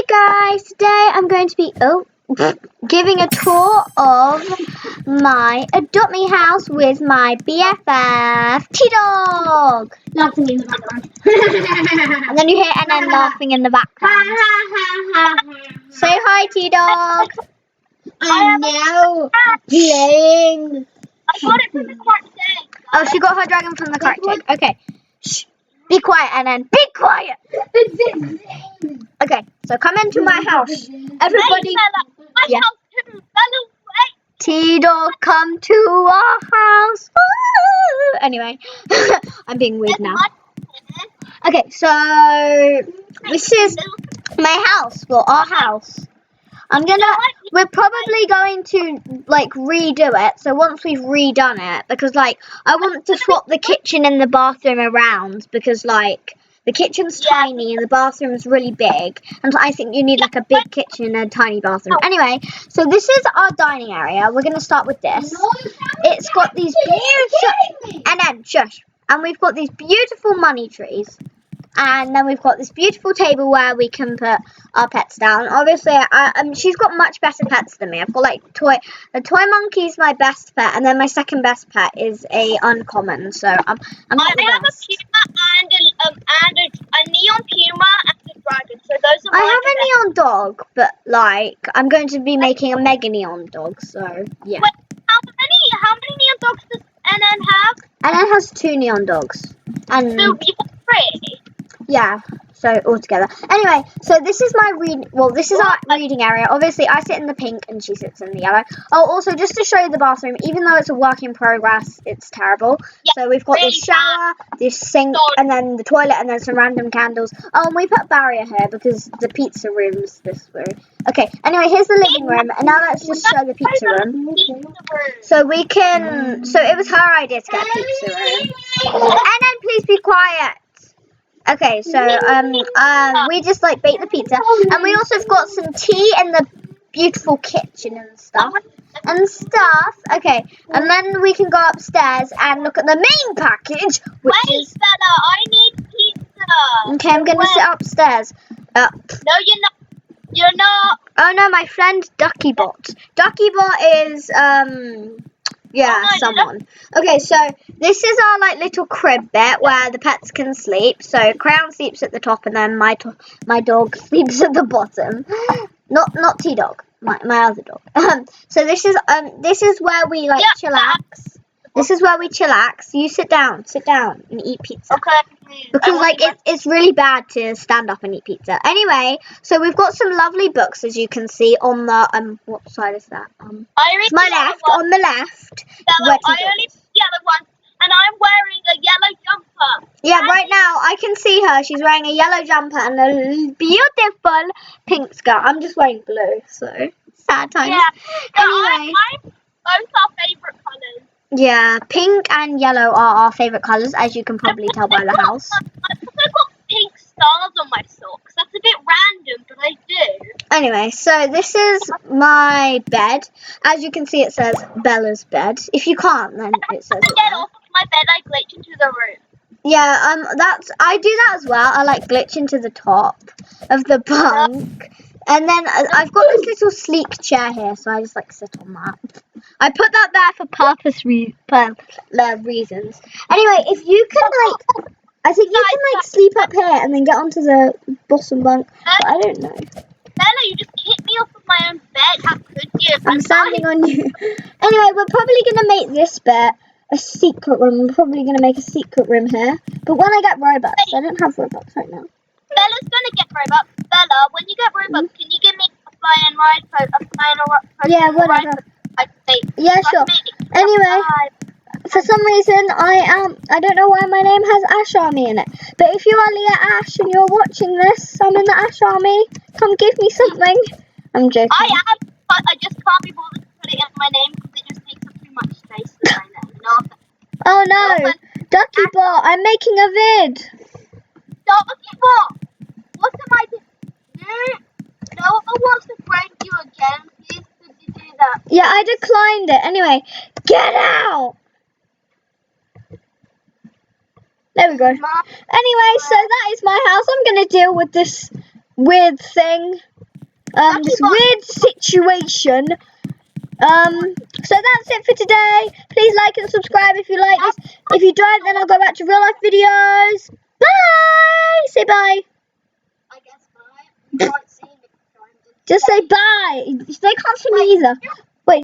Guys, today I'm going to be giving a tour of my Adopt Me house with my BFF T-Dog. Laughing in the background. And then you hear NN laughing in the background. Say hi, T-Dog. I'm now playing. I got it from the cart today. Oh, she got her dragon from the cart today. Okay. Shh. Be quiet, NN. Be quiet. Okay, so come into my house. Everybody. Yeah. T-Dog, come to our house. Woo! Anyway, I'm being weird now. Okay, so this is my house, well, our house. We're probably going to like redo it. So once we've redone it, because like I want to swap the kitchen and the bathroom around because like the kitchen's tiny and the bathroom's really big, and I think you need like a big kitchen and a tiny bathroom. Anyway, so this is our dining area. We're gonna start with this. It's got these beautiful and we've got these beautiful money trees. And then we've got this beautiful table where we can put our pets down. Obviously, she's got much better pets than me. I've got like the toy monkey's my best pet, and then my second best pet is a uncommon. So I'm not the best. I have a puma and a neon puma and a dragon. So those are I have a neon dog, but like I'm going to be making a mega neon dog. So yeah. Wait, how many neon dogs does NN have? NN has 2 neon dogs, and So you have 3. yeah, so all together. Anyway, so this is my this is our reading area. Obviously, I sit in the pink and she sits in the yellow. Oh, also, just to show you the bathroom, even though it's a work in progress, it's terrible. Yeah, so we've got really this shower, this sink, and then the toilet, and then some random candles. Oh, and we put a barrier here because the pizza room's this way. Okay, anyway, here's the living room, and now let's just show the pizza room. So we can, so it was her idea to get a pizza room. And then please be quiet. Okay, so we just like bake the pizza, and we also have got some tea in the beautiful kitchen and stuff. Okay, and then we can go upstairs and look at the main package, which is. Bella, I need pizza. Okay, I'm gonna sit upstairs. No, you're not. You're not. Oh no, my friend Duckybot. Duckybot is someone. Okay, so this is our like little crib bit where the pets can sleep. So Crown sleeps at the top, and then my dog sleeps at the bottom. Not T-Dog, my other dog. So this is where we like chillax. This is where we chillax. You sit down and eat pizza. Okay. Because like it's really bad to stand up and eat pizza. Anyway, so we've got some lovely books, as you can see on the what side is that? My left. On the left. Bella, I only see yellow ones, and I'm wearing a yellow jumper. Yeah, right now I can see her. She's wearing a yellow jumper and a beautiful pink skirt. I'm just wearing blue, so sad times. Yeah. Anyway, both our favourite colours. Yeah, pink and yellow are our favourite colours, as you can probably tell by the house. I've also got pink stars on my socks. That's a bit random, but I do. Anyway, so this is my bed. As you can see, it says Bella's bed. If you can't, then it says To get off of my bed, I glitch into the room. Yeah, I do that as well. I like glitch into the top of the bunk. And then I've got this little sleek chair here, so I just like sit on that. I put that there for reasons. Anyway, if you can like, I think you can like sleep up here and then get onto the bottom bunk. But I don't know. Bella, you just kicked me off of my own bed. How could you? I'm standing on you. Anyway, we're probably gonna make this bit a secret room. We're probably gonna make a secret room here. But when I get Robux, I don't have Robux right now. Bella's gonna get Robux. Bella, when you get Robux, can you give me a fly and ride Yeah, whatever. Yeah, sure. Anyway, for some reason, I don't know why my name has Ash Army in it. But if you are Leah Ash and you're watching this, I'm in the Ash Army. Come give me something. I'm joking. I am, but I just can't be bothered to put it in my name because it just takes up too much space in my name. Oh no, Duckybot, I'm making a vid. Duckybot, what am I doing? No one wants to prank you again. Please, could you do that? Yeah, I declined it. Anyway, get out. There we go. Anyway, so that is my house. I'm going to deal with this weird thing this weird situation. So that's it for today. Please like and subscribe if you like this. If you don't, then I'll go back to real life videos. Bye. Say bye. I guess bye. You can't see me. Just say bye. They can't see me either. Wait.